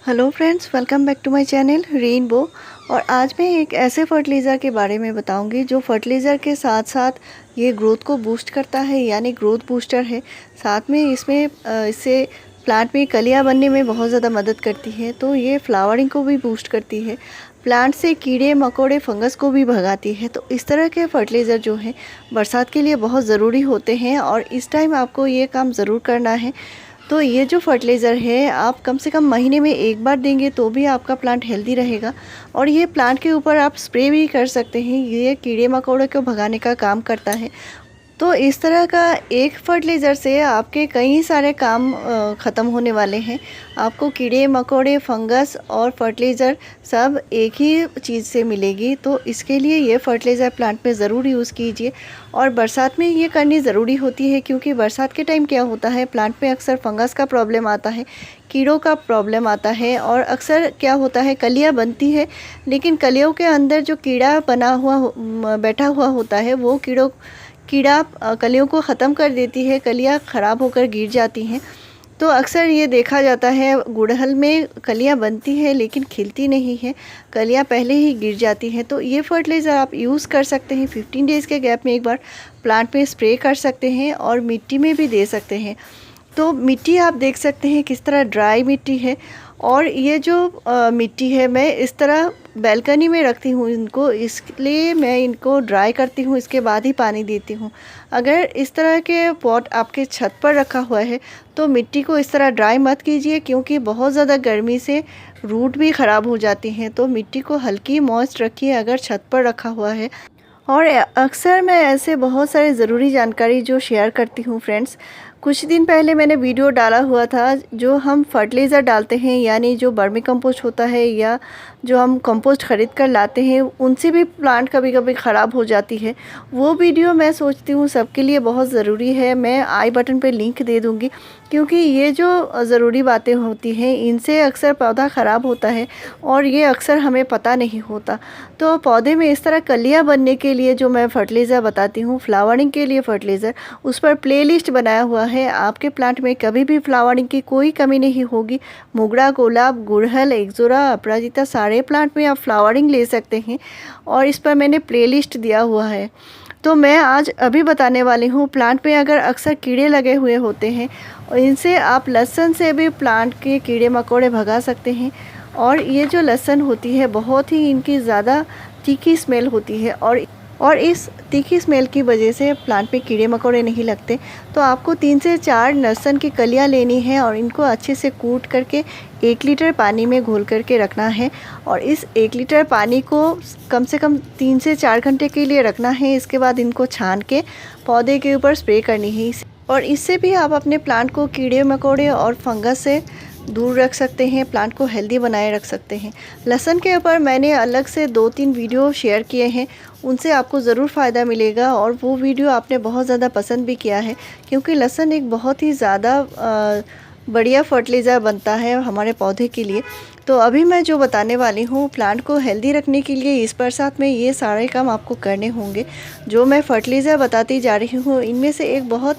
Hello friends, welcome back to my channel rainbow. और आज मैं एक ऐसे फर्टिलाइज़र के बारे में बताऊंगी जो फर्टिलाइज़र के साथ साथ ये ग्रोथ को बूस्ट करता है, यानी ग्रोथ बूस्टर है। साथ में इससे प्लांट में कलियां बनने में बहुत ज़्यादा मदद करती है। तो ये फ्लावरिंग को भी बूस्ट करती है, प्लांट से कीड़े मकोड़े फंगस को भी भगाती है। तो इस तरह के फर्टिलाइज़र जो हैं बरसात के लिए बहुत ज़रूरी होते हैं और इस टाइम आपको ये काम ज़रूर करना है। तो ये जो फर्टिलाइज़र है आप कम से कम महीने में एक बार देंगे तो भी आपका प्लांट हेल्दी रहेगा। और ये प्लांट के ऊपर आप स्प्रे भी कर सकते हैं, ये कीड़े मकोड़े को भगाने का काम करता है। तो इस तरह का एक फर्टिलाइज़र से आपके कई सारे काम ख़त्म होने वाले हैं। आपको कीड़े मकोड़े फंगस और फर्टिलाइज़र सब एक ही चीज़ से मिलेगी। तो इसके लिए ये फर्टिलाइज़र प्लांट में ज़रूर यूज़ कीजिए। और बरसात में ये करनी ज़रूरी होती है, क्योंकि बरसात के टाइम क्या होता है, प्लांट में अक्सर फंगस का प्रॉब्लम आता है, कीड़ों का प्रॉब्लम आता है। और अक्सर क्या होता है, कलियाँ बनती है लेकिन कलियों के अंदर जो कीड़ा बैठा हुआ होता है वो कीड़ा कलियों को ख़त्म कर देती है, कलियाँ ख़राब होकर गिर जाती हैं। तो अक्सर ये देखा जाता है गुड़हल में कलियाँ बनती हैं लेकिन खिलती नहीं है, कलियाँ पहले ही गिर जाती हैं। तो ये फर्टिलाइज़र आप यूज़ कर सकते हैं, 15 डेज़ के गैप में एक बार प्लांट में स्प्रे कर सकते हैं और मिट्टी में भी दे सकते हैं। तो मिट्टी आप देख सकते हैं किस तरह ड्राई मिट्टी है। और ये जो मिट्टी है मैं इस तरह बैल्कनी में रखती हूँ इनको, इसलिए मैं इनको ड्राई करती हूँ, इसके बाद ही पानी देती हूँ। अगर इस तरह के पॉट आपके छत पर रखा हुआ है तो मिट्टी को इस तरह ड्राई मत कीजिए, क्योंकि बहुत ज़्यादा गर्मी से रूट भी ख़राब हो जाती हैं। तो मिट्टी को हल्की मॉइस्ट रखिए अगर छत पर रखा हुआ है। और अक्सर मैं ऐसे बहुत सारे ज़रूरी जानकारी जो शेयर करती हूँ फ्रेंड्स। कुछ दिन पहले मैंने वीडियो डाला हुआ था, जो हम फर्टिलाइज़र डालते हैं यानी जो वर्मी कंपोस्ट होता है या जो हम कंपोस्ट ख़रीद कर लाते हैं उनसे भी प्लांट कभी कभी ख़राब हो जाती है। वो वीडियो मैं सोचती हूँ सबके लिए बहुत ज़रूरी है। मैं आई बटन पे लिंक दे दूँगी, क्योंकि ये जो ज़रूरी बातें होती हैं इनसे अक्सर पौधा ख़राब होता है और ये अक्सर हमें पता नहीं होता। तो पौधे में इस तरह कलियाँ बनने के लिए जो मैं फर्टिलाइज़र बताती हूँ, फ्लावरिंग के लिए फर्टिलाइज़र, उस पर प्लेलिस्ट बनाया हुआ है। आपके प्लांट में कभी भी फ्लावरिंग की कोई कमी नहीं होगी। मोगरा, गुलाब, गुड़हल, एक्जोरा, अपराजिता सारे प्लांट में आप फ्लावरिंग ले सकते हैं और इस पर मैंने प्लेलिस्ट दिया हुआ है। तो मैं आज अभी बताने वाली हूँ, प्लांट में अगर अक्सर कीड़े लगे हुए होते हैं और इनसे आप लहसुन से भी प्लांट के कीड़े मकोड़े भगा सकते हैं। और ये जो लहसुन होती है बहुत ही इनकी ज़्यादा तीखी स्मेल होती है और इस तीखी स्मेल की वजह से प्लांट में कीड़े मकोड़े नहीं लगते। तो आपको 3 से 4 लहसुन की कलियां लेनी है और इनको अच्छे से कूट करके 1 लीटर पानी में घोल करके रखना है। और इस 1 लीटर पानी को कम से कम 3 से 4 घंटे के लिए रखना है। इसके बाद इनको छान के पौधे के ऊपर स्प्रे करनी है। और इससे भी आप अपने प्लांट को कीड़े मकोड़े और फंगस से दूर रख सकते हैं, प्लांट को हेल्दी बनाए रख सकते हैं। लहसुन के ऊपर मैंने अलग से 2-3 वीडियो शेयर किए हैं, उनसे आपको ज़रूर फ़ायदा मिलेगा। और वो वीडियो आपने बहुत ज़्यादा पसंद भी किया है, क्योंकि लहसुन एक बहुत ही ज़्यादा बढ़िया फर्टिलाइज़र बनता है हमारे पौधे के लिए। तो अभी मैं जो बताने वाली हूँ, प्लांट को हेल्दी रखने के लिए इस बरसात में ये सारे काम आपको करने होंगे। जो मैं फर्टिलाइज़र बताती जा रही हूँ इनमें से एक बहुत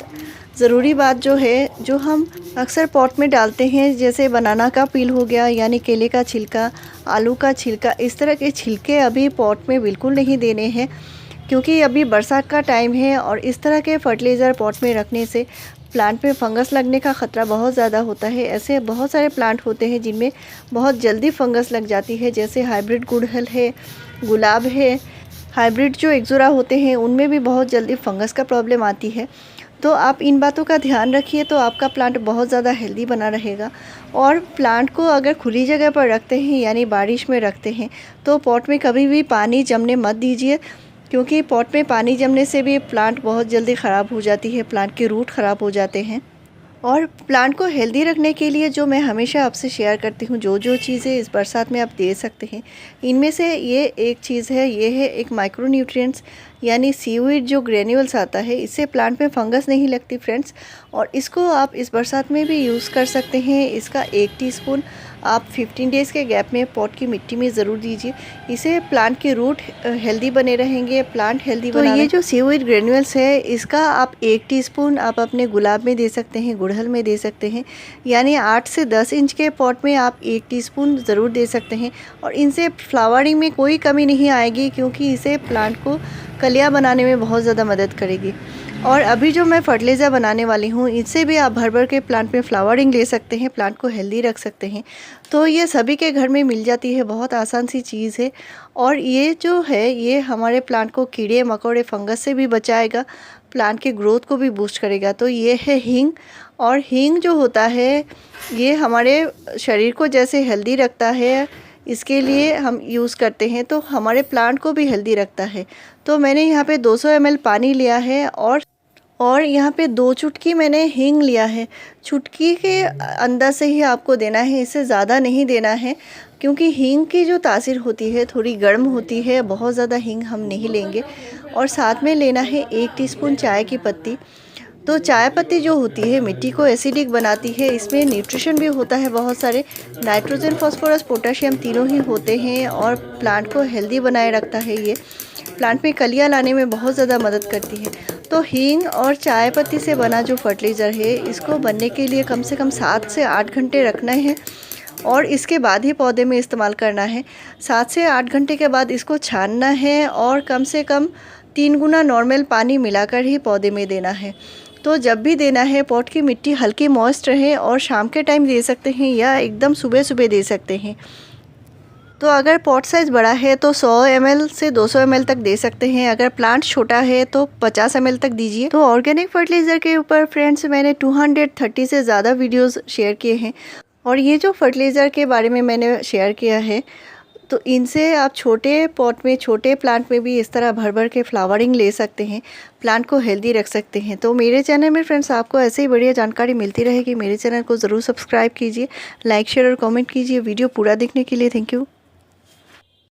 ज़रूरी बात जो है, जो हम अक्सर पॉट में डालते हैं, जैसे बनाना का पील हो गया यानी केले का छिलका, आलू का छिलका, इस तरह के छिलके अभी पॉट में बिल्कुल नहीं देने हैं, क्योंकि अभी बरसात का टाइम है। और इस तरह के फर्टिलाइज़र पॉट में रखने से प्लांट में फंगस लगने का ख़तरा बहुत ज़्यादा होता है। ऐसे बहुत सारे प्लांट होते हैं जिनमें बहुत जल्दी फंगस लग जाती है, जैसे हाइब्रिड गुड़हल है, गुलाब है, हाइब्रिड जो एक्जोरा होते हैं उनमें भी बहुत जल्दी फंगस का प्रॉब्लम आती है। तो आप इन बातों का ध्यान रखिए, तो आपका प्लांट बहुत ज़्यादा हेल्दी बना रहेगा। और प्लांट को अगर खुली जगह पर रखते हैं यानी बारिश में रखते हैं तो पॉट में कभी भी पानी जमने मत दीजिए, क्योंकि पॉट में पानी जमने से भी प्लांट बहुत जल्दी ख़राब हो जाती है, प्लांट के रूट ख़राब हो जाते हैं। और प्लांट को हेल्दी रखने के लिए जो मैं हमेशा आपसे शेयर करती हूँ, जो चीज़ें इस बरसात में आप दे सकते हैं, इनमें से ये एक चीज़ है, ये है एक माइक्रो न्यूट्रिएंट्स यानी सीवीड जो ग्रेन्यूल्स आता है, इससे प्लांट में फंगस नहीं लगती फ्रेंड्स। और इसको आप इस बरसात में भी यूज़ कर सकते हैं। इसका 1 टीस्पून आप 15 डेज़ के गैप में पॉट की मिट्टी में ज़रूर दीजिए। इससे प्लांट के रूट हेल्दी बने रहेंगे, प्लांट हेल्दी बना। तो ये जो सीवीड ग्रेन्यूल्स है, इसका आप 1 टीस्पून आप अपने गुलाब में दे सकते हैं, गुड़हल में दे सकते हैं। यानी 8 से 10 इंच के पॉट में आप 1 टीस्पून ज़रूर दे सकते हैं। और इनसे फ्लावरिंग में कोई कमी नहीं आएगी, क्योंकि इसे प्लांट को कलियाँ बनाने में बहुत ज़्यादा मदद करेगी। और अभी जो मैं फर्टिलाइज़र बनाने वाली हूँ, इससे भी आप भर भर के प्लांट में फ्लावरिंग ले सकते हैं, प्लांट को हेल्दी रख सकते हैं। तो ये सभी के घर में मिल जाती है, बहुत आसान सी चीज़ है। और ये जो है, ये हमारे प्लांट को कीड़े मकोड़े फंगस से भी बचाएगा, प्लांट के ग्रोथ को भी बूस्ट करेगा। तो ये है हींग। और हींग जो होता है, ये हमारे शरीर को जैसे हेल्दी रखता है, इसके लिए हम यूज़ करते हैं, तो हमारे प्लांट को भी हेल्दी रखता है। तो मैंने यहाँ पे 200 ml पानी लिया है और यहाँ पे 2 चुटकी मैंने हींग लिया है। चुटकी के अंदर से ही आपको देना है, इससे ज़्यादा नहीं देना है, क्योंकि हींग की जो तासीर होती है थोड़ी गर्म होती है, बहुत ज़्यादा हींग हम नहीं लेंगे। और साथ में लेना है 1 टीस्पून चाय की पत्ती। तो चाय पत्ती जो होती है मिट्टी को एसिडिक बनाती है, इसमें न्यूट्रिशन भी होता है बहुत सारे, नाइट्रोजन फास्फोरस पोटेशियम तीनों ही होते हैं, और प्लांट को हेल्दी बनाए रखता है। ये प्लांट में कलियाँ लाने में बहुत ज़्यादा मदद करती है। तो हींग और चाय पत्ती से बना जो फर्टिलाइज़र है, इसको बनने के लिए कम से कम 7 से 8 घंटे रखना है, और इसके बाद ही पौधे में इस्तेमाल करना है। 7 से 8 घंटे के बाद इसको छानना है, और कम से कम 3 गुना नॉर्मल पानी मिलाकर ही पौधे में देना है। तो जब भी देना है, पॉट की मिट्टी हल्की मॉइस्ट रहे, और शाम के टाइम दे सकते हैं या एकदम सुबह सुबह दे सकते हैं। तो अगर पॉट साइज़ बड़ा है तो 100 ml से 200 ml तक दे सकते हैं। अगर प्लांट छोटा है तो 50 ml तक दीजिए। तो ऑर्गेनिक फर्टिलाइज़र के ऊपर फ्रेंड्स मैंने 230 से ज़्यादा वीडियोस शेयर किए हैं, और ये जो फर्टिलाइज़र के बारे में मैंने शेयर किया है, तो इनसे आप छोटे पॉट में, छोटे प्लांट में भी इस तरह भर भर के फ्लावरिंग ले सकते हैं, प्लांट को हेल्दी रख सकते हैं। तो मेरे चैनल में फ्रेंड्स आपको ऐसे ही बढ़िया जानकारी मिलती रहेगी। मेरे चैनल को ज़रूर सब्सक्राइब कीजिए, लाइक शेयर और कमेंट कीजिए। वीडियो पूरा देखने के लिए थैंक यू।